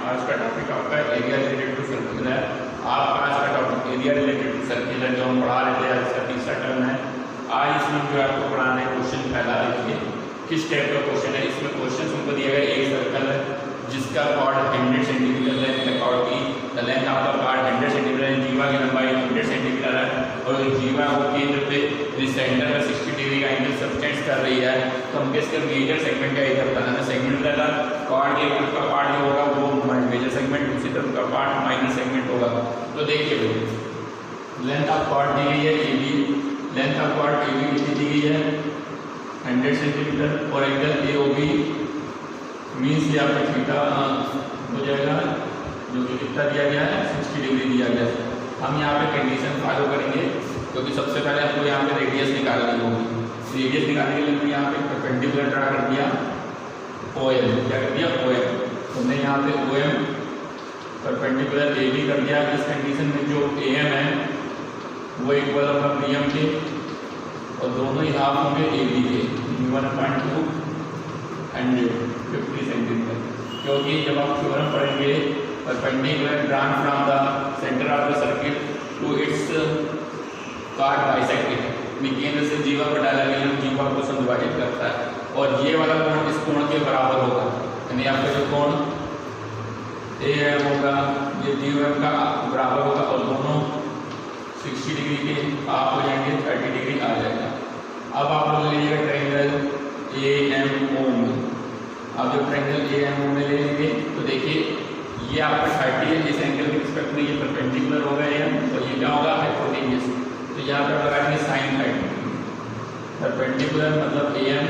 आज का टॉपिक आपका एरिया रिलेटेड टू सर्किल है। आपका आज का topic area related to circle है जो हम पढ़ा रहे थे। आज इसका तीसरा टर्म है। आज इसमें जो आपको पढ़ाना है क्वेश्चन पहला देखिए किस टाइप का क्वेश्चन है। इसमें क्वेश्चन हमको दिया गया एक सर्कल है जिसका कॉर्ड 100 सेंटीमीटर लेंथ है। कॉर्ड की लेंथ आपका कॉर्ड 100 सेंटीमीटर है। जीवा की लंबाई 100 सेंटीमीटर है और जीवा को केंद्र पे सेंटर में 60 डिग्री का एंगल सब्सटेंस कर रही है। तो हमको इसके मेजर सेगमेंट का एरिया बताना। सेगमेंट रहता कॉर्ड के एक का पार्ट जो होगा वो मेजर सेगमेंट, दूसरी तरफ का पार्ट माइनर सेगमेंट होगा। तो देखिए लेंथ ऑफ कॉर्ड दी गई है AB, length of chord AB कितनी दी गई है 100 सेंटीमीटर और एंगल AOB मीन्स ये आपका थीटा हो जाएगा जो कि कितना दिया गया है 60 डिग्री दिया गया है। हम यहाँ पे कंडीशन फॉलो करेंगे क्योंकि सबसे पहले आपको यहाँ पे रेडियस निकालनी होगी। रेडियस निकालने के लिए हमने यहाँ पे परपेंडिकुलर ड्रा कर दिया OM, क्या कर दिया OM। हमने यहाँ पे OM परपेंडिकुलर AB कर दिया। इस कंडीशन में जो AM है वो इक्वल होगा PM के और दोनों ही हाफ होंगे AB के 1/2 150 सेंटीमीटर। क्योंकि जब आप थ्योरम पढ़ेंगे perpendicular drawn from the centre of the circle to its chord bisected, केंद्र से जीवा पर डाला गया जीवा को विभाजित करता है और ये वाला कोण इस कोण के बराबर होगा। यानी आपका जो कोण AM होगा ये DOM का बराबर होगा और दोनों 60 डिग्री के आप हो जाएंगे 30 डिग्री आ जाएगा। अब आप लोग ले लीजिएगा ट्रायंगल AMO में। अब जब ट्रायंगल AMO में ले लेंगे तो देखिए ये आपका 30 है। इस एंगल के रिस्पेक्ट में ये परपेंडिकुलर होगा AM और ये क्या होगा हाइपोटेन्यूस। तो यहाँ पर लगाएंगे sin 30 परपेंडिकुलर मतलब AM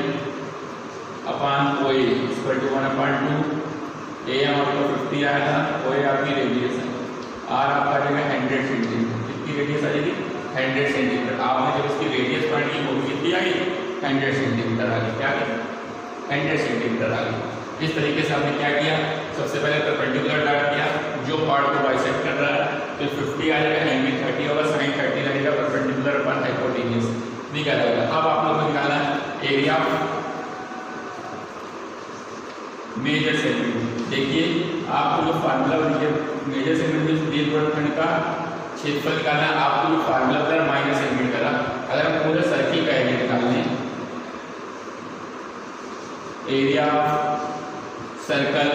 upon OA equal to 1/2। AM आपका 50 आया था, OA आपकी रेडियस है, R आपका आ जाएगा 100 सेंटीमीटर। कितनी रेडियस आ जाएगी 100 सेंटीमीटर। आपने जब इसकी रेडियस पढ़ी वो कितनी आई 100 सेंटीमीटर आ गई। क्या 100 सेंटीमीटर आ गई। इस तरीके से हमने क्या किया सबसे पहले परपेंडिकुलर ड्रा किया जो पार्ट को बाइसेक्ट कर रहा है तो 50 आ जाएगा, एंगल 30 होगा, sin 30 लगेगा परपेंडिकुलर अपॉन हाइपोटेन्यूस निकल आएगा। अब आप लोगों को निकालना है एरिया मेजर सेगमेंट। देखिए आपको जो फार्मूला मेजर सेगमेंट में दीर्घवृत्तखंड का क्षेत्रफल निकालना है। आपको जो फार्मूला होता है माइनर सेगमेंट का, अगर हम पूरे सर्किल का एरिया निकालने area of circle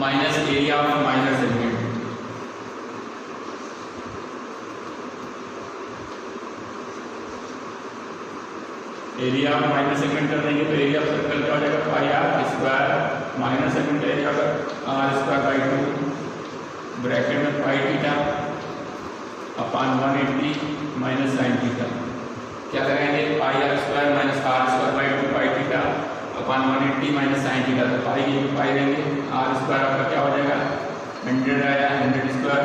minus area of minor segment. Area of minor segment कर देंगे तो एरिया ऑफ सर्कल क्या हो जाएगा pi r square, minor segment area होगा r² 2 ब्रैकेट में pi theta upon 180 minus sin theta. क्या लगाएंगे pi r² minus r² 2 pi theta upon 180 minus sin theta. तो पाई की पाई लेंगे r² आपका क्या हो जाएगा 100 आया 100 स्क्वायर,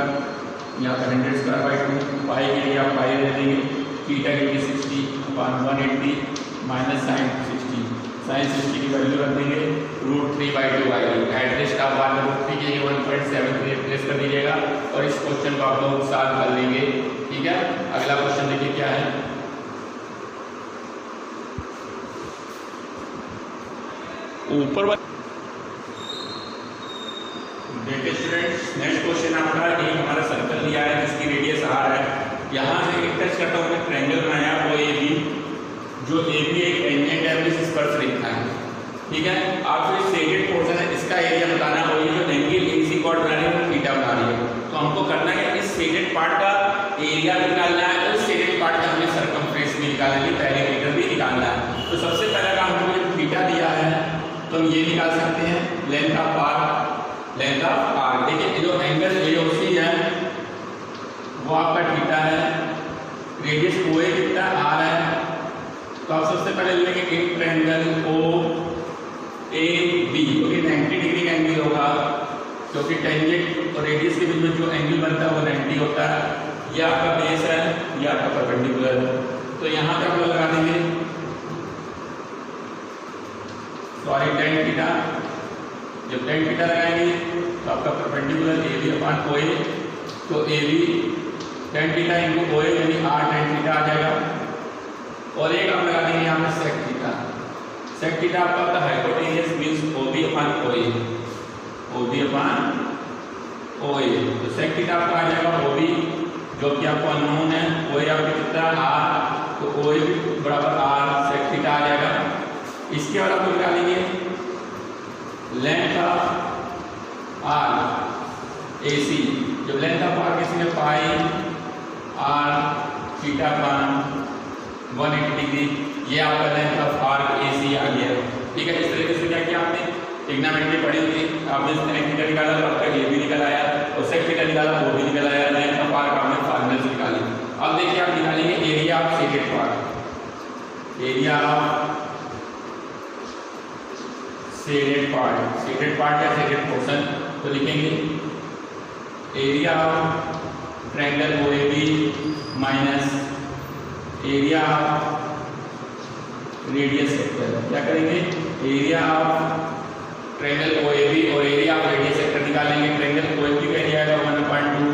यहाँ पर 100² 2 पाई के लिए आप पाई ले लेंगे थीटा के लिए 60 अपॉन 180 माइनस sin 60। sin 60 की वैल्यू रख देंगे √3/2 आएगी। एटलीस्ट आप बाद में √3 के 1.73 रिप्लेस कर दीजिएगा और इस क्वेश्चन को आप लोग सॉल्व कर लेंगे। ठीक है, अगला क्वेश्चन देखिए क्या है। ऊपर देखिए स्टूडेंट्स नेक्स्ट क्वेश्चन आपका एक हमारा सर्कल दिया है जिसकी रेडियस r है। यहाँ से एक टच करता हूँ ट्रायंगल बनाया OAB जो AB एक टेंजेंट है जिस स्पर्श रेखा है। ठीक है, आपको इस शेडेड पोर्शन है इसका एरिया बताना है और ये जो एंगल AC कॉर्ड बना रही है वो थीटा बना रही है। तो हमको करना है इस शेडेड पार्ट का एरिया निकालना है और इस शेडेड पार्ट का हमें सर्कमफ्रेंस भी निकालना है, पेरीमीटर भी निकालना है। तो सबसे पहला काम हमको जो थीटा दिया है तो हम ये निकाल सकते हैं लेंथ ऑफ R। देखिए जो एंगल AOC है वो आपका थीटा है, रेडियस OA कितना R है। तो आप सबसे पहले लेंगे एक ट्रायंगल OAB क्योंकि 90 डिग्री का एंगल होगा क्योंकि टेंजेंट और रेडियस के बीच में जो एंगल बनता है वो 90 होता है। ये आपका बेस है, ये आपका परपेंडिकुलर है। तो यहाँ पे हम लोग लगा देंगे सॉरी tan थीटा। जब tan थीटा लगाएंगे तो आपका परपेंडिकुलर AB अपॉन OA तो AB tan theta into OA यानी R tan थीटा आ जाएगा और एक हम लगा देंगे यहाँ पे sec थीटा। sec थीटा आपका होता है hypotenuse means OB upon OA, OB upon O A. तो सेक थीटा आपका आ जाएगा ओ बी, जो कि आपको अननोन है। ओ ए आपका कितना आर, तो ओ ए बराबर आर सेक थीटा आ जाएगा। इसके बाद आपको निकालेंगे लेंथ ऑफ आर ए सी। जब लेंथ ऑफ आर किसी में पाई आर थीटा पान 180 डिग्री, ये आपका लेंथ ऑफ आर ए सी आ गया। ठीक है, इस तरीके से क्या किया आपने ट्रिग्नोमेट्री पढ़ी थी, आपने सेक थीटा निकाला तो आपका ए भी निकल आया, और सेक थीटा निकाला वो भी निकल आया, लेंथ ऑफ आर का हमने फार्मूला से निकाली। अब देखिए आप निकालेंगे area of shaded part. Area of shaded part, shaded part या शेडेड पोर्शन, तो लिखेंगे area of triangle OAB minus area of radius sector. क्या करेंगे, एरिया ऑफ ट्रायंगल ओएबी और एरिया ऑफ रेडियस सेक्टर निकालेंगे। ट्रायंगल ओएबी का area आएगा 1/2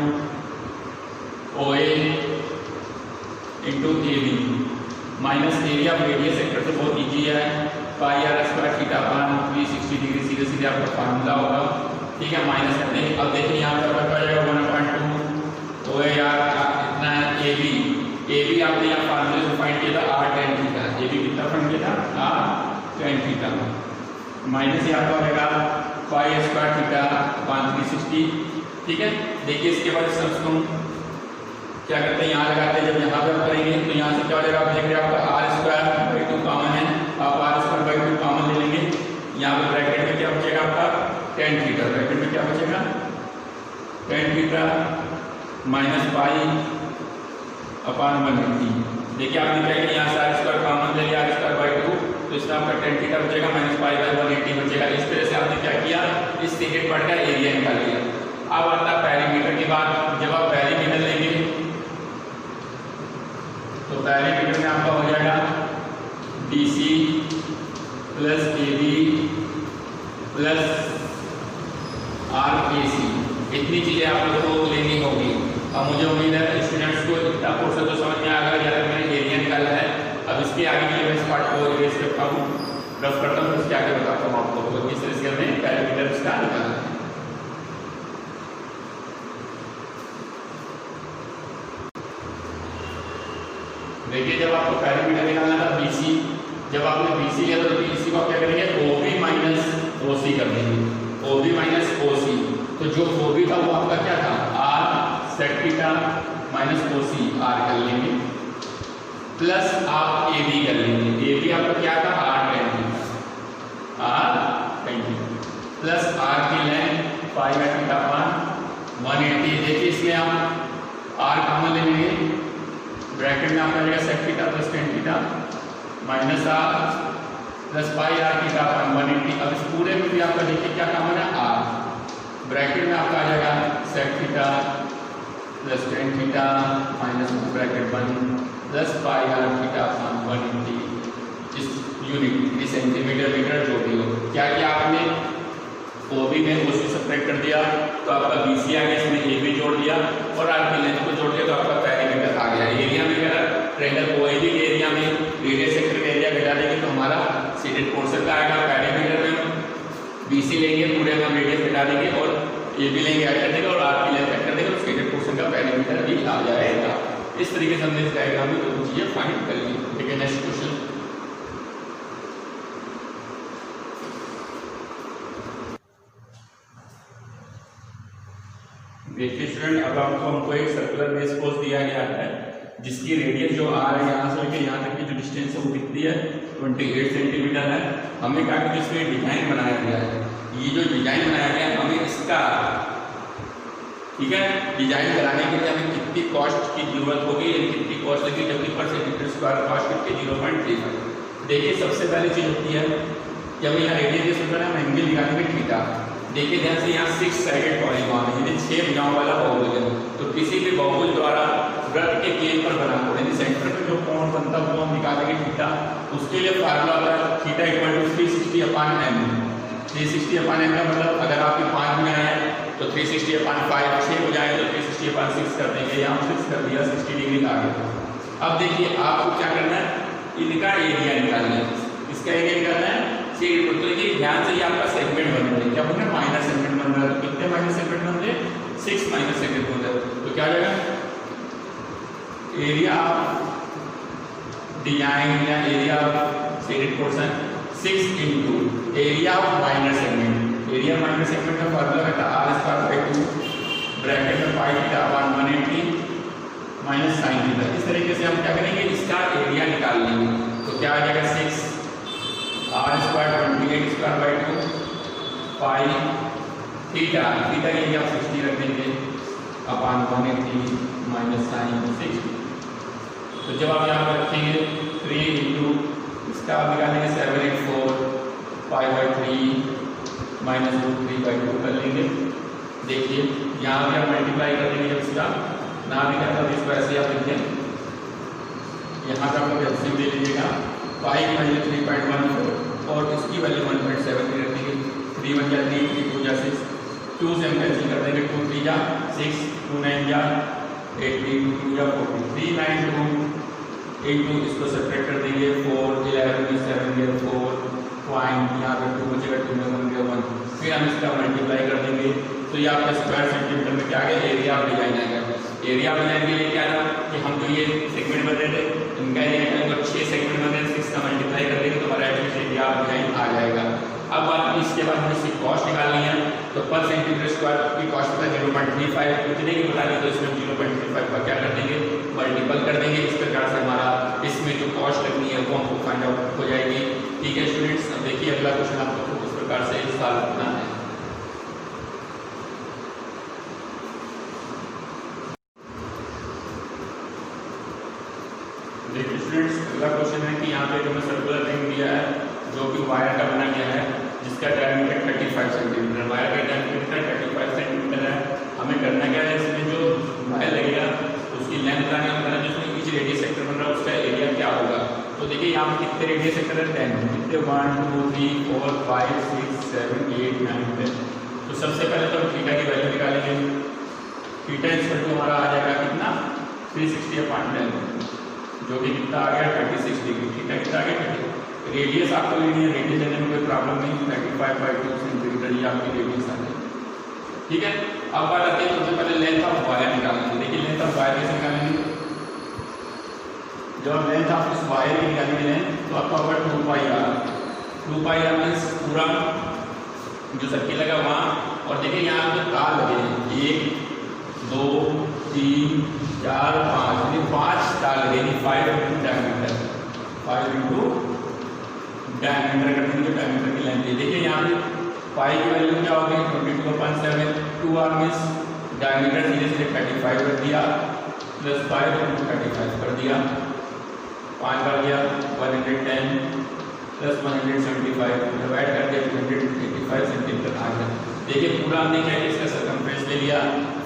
OA into AB minus area of radius sector, तो बहुत इजी है, pi r square theta upon 360 degree, सीधे सीधे आपका फार्मूला होगा। ठीक है, माइनस करते हैं। अब देखिए यहाँ पर आपका आ जाएगा 1/2 ओए आर इतना है एबी। एबी आपने यहाँ फार्मूले से फाइंड किया था आर tan थीटा, एबी कितना फाइंड किया था आर tan थीटा, माइनस यहाँ पर आएगा पाई स्क्वायर थीटा अपान 360। ठीक है, देखिए इसके बाद इसको क्या करते हैं, यहाँ लगाते हैं। जब यहाँ पे आप करेंगे तो यहाँ से क्या हो जाएगा, आप देख रहे हैं आपका आर स्क्वायर बाई 2 कॉमन है, आप आर स्क्वायर बाई 2 कॉमन ले लेंगे। यहाँ पे ब्रैकेट में क्या बचेगा आपका tan थीटा, ब्रैकेट में क्या बचेगा tan थीटा माइनस पाई अपान 180। देखिए आप निकालेंगे यहाँ से आर स्क्वायर कॉमन ले लिया, आर स्क्वायर बाई 2, तो इसमें आपका tan थीटा बचेगा माइनस पाई बाई 180 बचेगा। इस तरह से आपने क्या किया, इस शेडेड पार्ट का एरिया निकाल लिया। अब आता है पेरीमीटर की बात। जब आप पेरीमीटर लेंगे तो पेरीमीटर में आपका हो जाएगा BC plus AB plus RAC। इतनी चीजें आप लोगों को लेनी होगी। अब मुझे उम्मीद है स्टूडेंट्स को इतना पोर्शन तो समझ में आ गया, जहाँ मैंने एरिया निकाला है। अब इसके आगे के लिए मैं इस पार्ट को इरेज करता हूँ, रफ करता हूँ, इसके आगे बताता हूँ आपको तो किस तरह से हमें पेरीमीटर इसका निकालना है। देखिए जब आपको पेरीमीटर निकालना था BC, जब आपने BC लिया तो BC को क्या करेंगे OB माइनस OC कर देंगे, OB माइनस OC। तो जो OB था वो आपका क्या था R sec theta minus OC R कर लेंगे, प्लस आप AB कर लेंगे। AB आपका क्या था R tan theta, R tan theta plus R की length pi by theta upon 180। देखिए इसमें आप R कॉमन ले लेंगे, ब्रैकेट में आपका जाएगा sec theta plus tan theta minus R plus pi R theta upon 180। अब इस पूरे में भी आपका देखिए क्या कॉमन है आर, ब्रैकेट में आपका आ जाएगा sec theta plus tan theta minus bracket 1 plus pi R theta upon 180। इस यूनिट इस सेंटीमीटर मीटर जो भी हो, क्या किया आपने OB में OC सब्ट्रैक्ट कर दिया तो आपका BC आ गया, इसमें AB जोड़ दिया और आपकी लेंथ को जोड़ दिया तो आपका पेरीमीटर आ गया। एरिया में अगर ट्रायंगल OAB के एरिया में रेडियस सेक्टर का एरिया घटा देंगे तो हमारा शेडेड पोर्शन का आएगा। पेरीमीटर में BC लेंगे, पूरे में हम रेडियस घटा देंगे और AB लेंगे ऐड कर देंगे और R की लेंथ ऐड कर देंगे, तो शेडेड पोर्शन का पेरीमीटर भी आ जाएगा। इस तरीके से हमने इस डायग्राम में दो चीजें फाइंड कर ली। ठीक है, नेक्स्ट क्वेश्चन। देखिए स्टूडेंट, अब हमको एक सर्कुलर बेस कोर्स दिया गया है जिसकी रेडियस जो आ रहा है यहाँ से लेकर यहाँ तक की जो डिस्टेंस है वो कितनी है 28 सेंटीमीटर है। हमें क्या कि इसमें डिजाइन बनाया गया है, ये जो डिजाइन बनाया गया है हमें इसका ठीक है डिजाइन बनाने के लिए हमें कितनी कॉस्ट की जरूरत होगी, यानी कितनी कॉस्ट लगी, जबकि पर सेंटीमीटर स्क्वायर कॉस्ट कितनी 0.35। देखिए सबसे पहली चीज होती है कि हमें यहाँ रेडियस के हम एंगल निकालेंगे थीटा। देखिए ध्यान से यहाँ 6 साइडेड पॉलीगॉन है, यानी 6 भुजाओं वाला बहुभुज है। तो किसी भी बहुभुज द्वारा वृत्त के केंद्र पर बना हुआ यानी सेंटर पे जो कोण बनता है वो हम निकालेंगे थीटा। उसके लिए फार्मूला होता है theta equal to 360/m। 360/m का मतलब अगर आपकी 5 भुजाएं हैं तो 360/5, 6 भुजाएं तो 360/6 कर देंगे, यहाँ 6 कर दिया, 60 डिग्री का आगे। अब देखिए आपको क्या करना है, इनका एरिया निकालना है, इसका एरिया निकालना है। तो ये ध्यान से ये आपका सेगमेंट बन रहा है, क्या बन रहा है माइनर सेगमेंट बन रहा है। तो कितने माइनर सेगमेंट बन रहे हैं 6 माइनस सेकेंड होता है, तो क्या हो जाएगा एरिया ऑफ डिजाइन या area of shaded portion 6 into area of minor segment. Area minor segment का फॉर्मूला बेटा आर स्क्वायर बाई 2 ब्रैकेट में pi theta upon 180 minus sine theta. इस तरीके से हम क्या करेंगे, इसका एरिया निकाल लेंगे। तो क्या आ जाएगा 6 R square 28 square by 2 pi theta, theta के लिए आप 60 रख देंगे अपॉन 180 माइनस साइन 60। तो जब आप यहाँ पर रखेंगे 3 इंटू इसका आप निकालेंगे 784 pi by 3 minus root 3 by 2 कर लेंगे। देखिए यहाँ पे आप मल्टीप्लाई कर देंगे, जब इसका ना भी करता तो इसको ऐसे आप लिखें, यहाँ का आप एलसीएम ले लीजिएगा। पाई की वैल्यू 3.14 और इसकी वैल्यू 1.73 रखेंगे। 3 1 जा 3 3 2 जा 6, 2 से हम कैंसिल कर देंगे, 2 3 जा 6 2 9 जा 18 2 जा 40 392 इंटू इसको सेपरेट कर देंगे 4 11 में 7 गया 4 पॉइंट, यहाँ पे 2 बचेगा 2 में 1 गया 1, फिर हम इसका मल्टीप्लाई कर देंगे। तो ये आपका स्क्वायर सेंटीमीटर में क्या आ गया, एरिया ऑफ डिजाइन आएगा। एरिया ऑफ डिजाइन के लिए क्या था कि हम जो ये सेगमेंट बने थे इनका एरिया अगर 6 सेगमेंट बने 6 का मल्टीप्लाई कर देंगे तो हमारा एरिया ऑफ डिजाइन आ जाएगा। अब बात इसके बाद हमें इसकी कॉस्ट निकालनी है। तो पर सेंटीमीटर स्क्वायर की कॉस्ट था 0.35, इतने की बता दी तो इसमें 0.35 का क्या कर देंगे, मल्टीपल कर देंगे। इस प्रकार से हमारा इसमें जो कॉस्ट लगनी है वो हमको फाइंड आउट हो जाएगी। ठीक है स्टूडेंट्स, अब देखिए अगला क्वेश्चन आपको इस प्रकार से सॉल्व करना है। देखिए स्टूडेंट्स, अगला क्वेश्चन है कि यहाँ पे जो हमें सर्कुलर रिंग दिया है जो कि वायर का बना गया है, जिसका डायमीटर 35 सेंटीमीटर, वायर का डायमीटर 35 सेंटीमीटर है। हमें करना क्या है, इसमें जो वायर लगेगा उसकी लेंथ बनानी है, जिसमें ईच रेडियस सेक्टर बन रहा है उसका एरिया क्या होगा। तो देखिए यहाँ पे कितने रेडियस सेक्टर है, 10, कितने 1 2 3 4 5 6 7 8 9 10। तो सबसे पहले तो हम थीटा की वैल्यू निकालेंगे। थीटा इक्वल टू हमारा आ जाएगा कितना 360/10, जो कि कितना आ गया 36 डिग्री। थीटा कितना आ गया 30। रेडियस आपको लेनी है, रेडियस लेने में कोई प्रॉब्लम नहीं, 35/2 सेंटीमीटर ये आपकी रेडियस आ गई। ठीक है, अब बात आती है सबसे पहले लेंथ ऑफ वायर निकालेंगे। देखिए लेंथ ऑफ वायर कैसे निकालेंगे, जब लेंथ ऑफ इस वायर की निकालेंगे तो आपका होगा 2 pi are. 2 pi are means पूरा जो सर्किल लगा वहाँ, और देखिए यहाँ पे तार लगे हैं 1 2 3 4 5, यानी 5 तार लगे, यानी 5 इंटू डायमीटर, 5 इंटू डायमीटर कर देंगे, डायमीटर की लेंथ। देखिए यहाँ पे पाई की वैल्यू क्या होगी 22/7, 2 आर मीन्स डायमीटर सीधे सीधे 35 कर दिया, प्लस 5 इंटू 35 कर दिया, 5 बार गया 110 प्लस 175 डिवाइड कर दिया 285 सेंटीमीटर आ गया। देखिए पूरा हमने क्या किया, इसका सर्कमफ्रेंस ले लिया,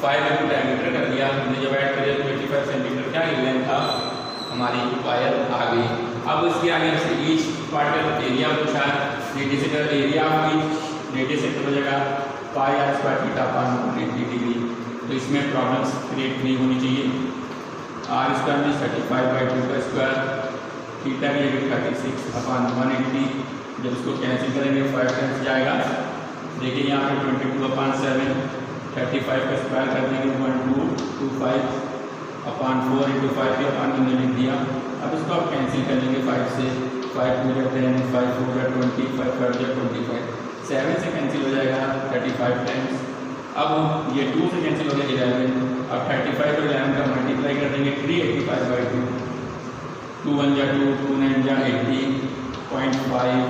5 इंटू डायमीटर कर दिया, हमने डिवाइड कर दिया 285 सेंटीमीटर, क्या लेंथ था हमारी वायर आ गई। अब इसके आगे से ईच पार्ट का एरिया पूछा है, radius sector area of each radius sector हो जाएगा pi r square theta upon 180 degree. तो इसमें प्रॉब्लम्स क्रिएट नहीं होनी चाहिए। आर स्क्वायर में 35/2 का स्क्वायर, थीटा की जगह 36/180, जब इसको कैंसिल करेंगे 5 टाइम्स जाएगा। देखिए यहाँ पे 22/7, 35 का स्क्वायर कर देंगे 1225/4 इंटू 5 के अपॉन हमने लिख दिया। अब इसको आप कैंसिल कर लेंगे 5 से, 5 2 जा 10, 5 4 जा 20, 5 5 जा 25, 7 से कैंसिल हो जाएगा 35 टाइम्स। अब ये 2 से कैंसिल हो गया 11, अब 35 और 11 का मल्टीप्लाई कर देंगे 385/2, 2 1 जा 2, 2 9 जा 80.5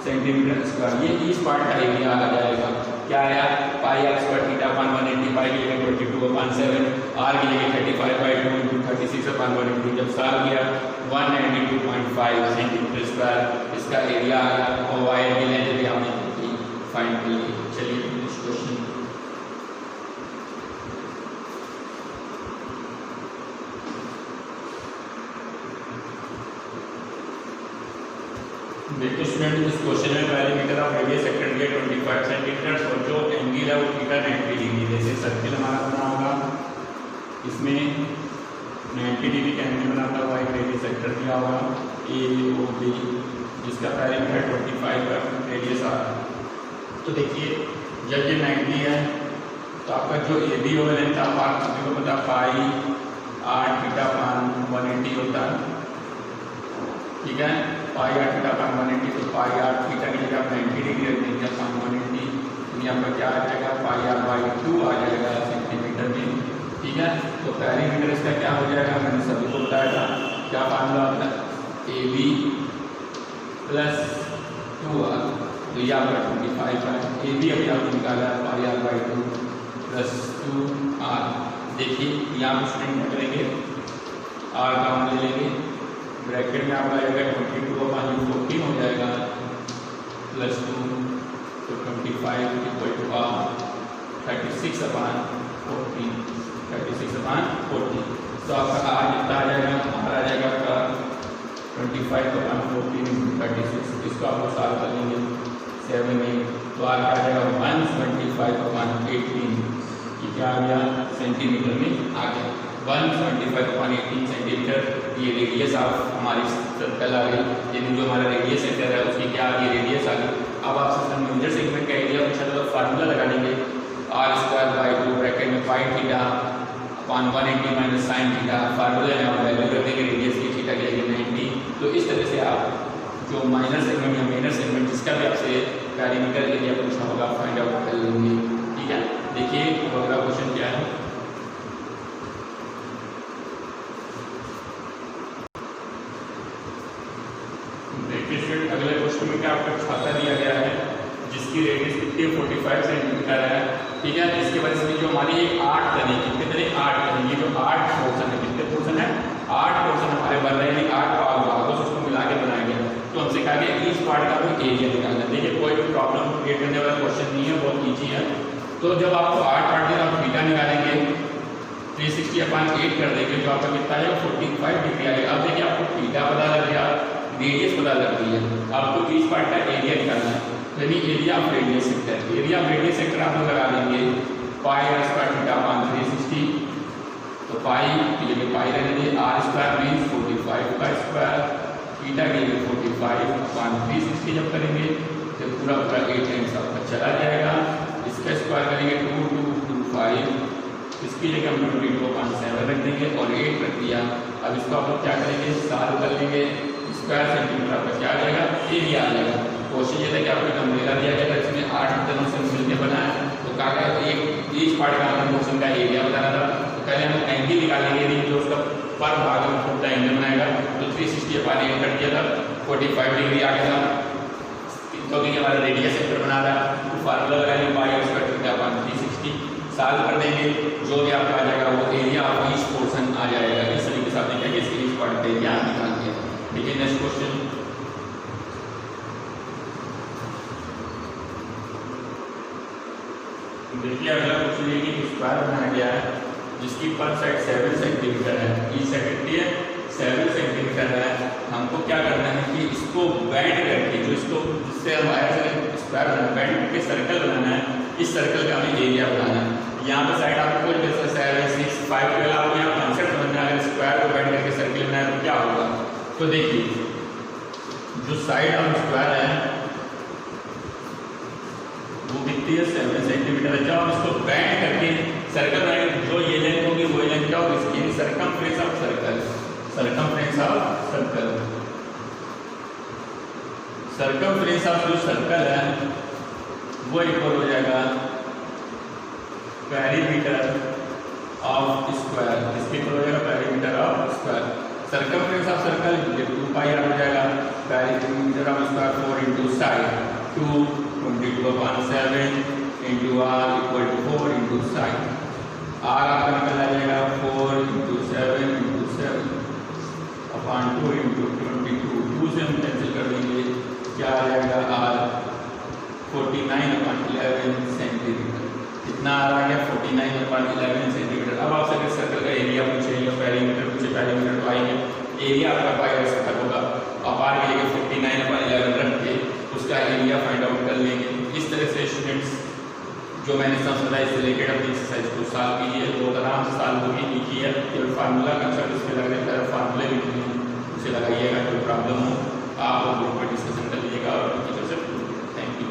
सेंटीमीटर स्क्वायर। ये इस पार्ट का एरिया आ जाएगा, क्या आया पाई आर स्क्वायर थीटा अपॉन 180, पाई की जगह 22/7, आर की जगह 35/2 इंटू 36/180, जब सॉल्व किया 192.5 सेंटीमीटर स्क्वायर इसका एरिया आ गया, और वायर की लेंथ भी हमने फाइंड कर ली। चलिए नेक्स्ट क्वेश्चन। देखो स्टूडेंट, इस क्वेश्चन में पैरामीटर ऑफ रेडियस सेक्टर दिया 25 सेंटीमीटर और जो एंगल है वो थीटा 90 डिग्री। जैसे सर्किल हमारा बना होगा, इसमें 90 डिग्री का एंगल बनाता हुआ एक रेडियस सेक्टर दिया होगा AOB, जिसका पैरामीटर 25 का रेडियस आ रहा है। तो देखिए जब ये 90 है तो आपका जो ए बी हो लेंथ ऑफ आर्क सभी को पता पाई आर थीटा अपान 180 होता है, ठीक है। पाई आर थीटा अपान 180, तो पाई आर थीटा की जगह 90 डिग्री रख देंगे अपान 180, तो यहाँ पर क्या आ जाएगा पाई आर बाई 2 आ जाएगा सेंटीमीटर में, ठीक है। तो पेरीमीटर इसका क्या हो जाएगा, मैंने सभी को बताया था, क्या फार्मूला होता है ए बी प्लस 2r, तो ये आपका 25 है। ए बी अभी आपको निकाला है pi R by 2 plus 2r। देखिए यहाँ पर स्टूडेंट क्या करेंगे, आर का मान ले लेंगे, ब्रैकेट में आपका आएगा 22 अपान 14 हो जाएगा प्लस 2, तो 25 इक्वल टू आर 36 अपान 14, 36 अपान 14। तो आपका आर कितना आ जाएगा, आर आ जाएगा आपका 25 अपान 14 इंटू 36, इसको आप सॉल्व कर लेंगे 7 में, तो आर आ जाएगा 125 अपान 18, ये क्या आ गया सेंटीमीटर में आ गया 125 अपान 18 सेंटीमीटर। ये रेडियस ऑफ हमारी सर्कल आ गई, यानी जो हमारा रेडियस सेक्टर है उसकी क्या आ गई रेडियस आ गई। अब आपसे मेजर सेगमेंट का एरिया पूछा तो फार्मूला लगा लेंगे आर स्क्वायर बाई 2 ब्रैकेट में pi theta upon 180 minus sine theta, formula में आप वैल्यू कर देंगे रेडियस की, थीटा की जगह 90। तो इस तरह से आप जो माइनर सेगमेंट या मेजर सेगमेंट जिसका भी आपसे पेरीमीटर एरिया पूछा होगा फाइंड आउट कर लेंगे, ठीक है। देखिए अगला क्वेश्चन क्या है, अगले क्वेश्चन में क्या आपको छाता दिया गया है जिसकी रेडियस कितनी 45 सेंटीमीटर है, ठीक है। इसके वजह से जो हमारी 8 तने, कितने तने 8 तने, ये जो 8 पोर्शन है, कितने पोर्शन है 8 पोर्शन हमारे बन रहे हैं, 8 भागों से उसको मिला के बनाया गया। तो हमसे कहा गया ईच पार्ट का भी एरिया निकालना है। देखिए कोई भी प्रॉब्लम क्रिएट करने वाला क्वेश्चन नहीं है, बहुत ईजी है। तो जब आपको 8 पार्ट दिया आप थीटा निकालेंगे 360 अपान 8 कर देंगे, जो आपका कितना आएगा 45 डिग्री आएगा। अब देखिए आपको थीटा पता लग गया, रेडियस पता लग रही है, आपको ईच पार्ट का एरिया निकालना है, यानी area of radius sector. Area of radius sector आप लोग लगा देंगे पाई आर स्क्वायर थीटा अपान 360, तो पाई की जगह पाई रहेंगे, आर स्क्वायर मीन्स 45 का स्क्वायर, थीटा की जगह 45 अपान 360 जब करेंगे तो पूरा 8 टाइम्स आपका चला जाएगा। इसका स्क्वायर करेंगे 2225, इसकी जगह हम 22/7 रख देंगे और 8 रख दिया। अब इसको आप लोग क्या करेंगे सॉल्व कर लेंगे, स्क्वायर सेंटीमीटर आपका क्या आ जाएगा एरिया आ जाएगा। क्वेश्चन ये था कि आपको एक अम्ब्रेला दिया गया था जिसमें 8 तनों से मिलकर बना है, तो कहा गया एक ईच पार्ट का हमें पोर्शन का एरिया बताना था। तो पहले हम एंगल निकालेंगे, यदि जो उसका पर भाग में छोटा एंगल बनाएगा, तो 360 अपान 8 कर दिया था, 45 डिग्री आ गया था, क्योंकि हमारा रेडियस सेक्टर बना रहा है। तो फार्मूला लगाएंगे pi r square theta upon 360, solve कर देंगे, जो भी आपका आ जाएगा वो एरिया ऑफ ईच पोर्शन आ जाएगा। इस तरीके से आपने क्या किया इसके ईच पार्ट का एरिया निकाल दिया। ठीक है, नेक्स्ट क्वेश्चन, देखिए अगला क्वेश्चन ये कि स्क्वायर बनाया गया है जिसकी पर साइड 7 सेंटीमीटर है, ईच साइड कितनी है 7 सेंटीमीटर है। हमको क्या करना है कि इसको बैंड करके, जो इसको जिससे हमारा स्क्वायर बनाना, बैंड करके सर्कल बनाना है, इस सर्कल का हमें एरिया बनाना है। यहाँ पे साइड आपको 7 6 5 12 आपको यहाँ कॉन्सेप्ट समझना है। अगर स्क्वायर को बैंड करके सर्कल बनाना है तो क्या होगा, तो देखिए जो साइड ऑफ स्क्वायर है वो कितनी है 7 सेंटीमीटर है। जब हम इसको बैंड करके सर्कल बनाएंगे, जो ये लेंथ होगी वो लेंथ क्या होगी इसकी, circumference of circle, circumference of circle, circumference of जो सर्कल है वो इक्वल हो जाएगा पेरीमीटर ऑफ स्क्वायर, इसके इक्वल हो जाएगा perimeter of square. Circumference of circle 2 pi R हो जाएगा, perimeter of square 4 into side 2 22/7 into R equal to 4 into side. R आपका निकल आ जाएगा 4 इंटू 7 इंटू 7 अपान 2 इंटू 22, 2 से हम कैंसिल कर देंगे, क्या आ जाएगा आर 49/11 सेंटीमीटर। कितना आर आ गया 49/11 सेंटीमीटर। अब आपसे अगर सर्कल का एरिया पूछे या पेरीमीटर पूछे, पेरीमीटर तो आएंगे, एरिया आपका पाई आर सर्कल होगा, आप आर के लिए 49/11 रख के उसका एरिया फाइंड आउट कर लेंगे। इस तरह से स्टूडेंट्स जो मैंने सब बताया इससे रिलेटेड अपनी एक्सरसाइज को सॉल्व कीजिए, बहुत आराम से सॉल्व होगी। लिखिए केवल फार्मूला कंसेप्ट इसमें लगने का फार्मूले भी नहीं उसे लगाइएगा, कोई प्रॉब्लम हो आप ग्रुप पर डिस्कशन कर लीजिएगा और टीचर से। Thank you.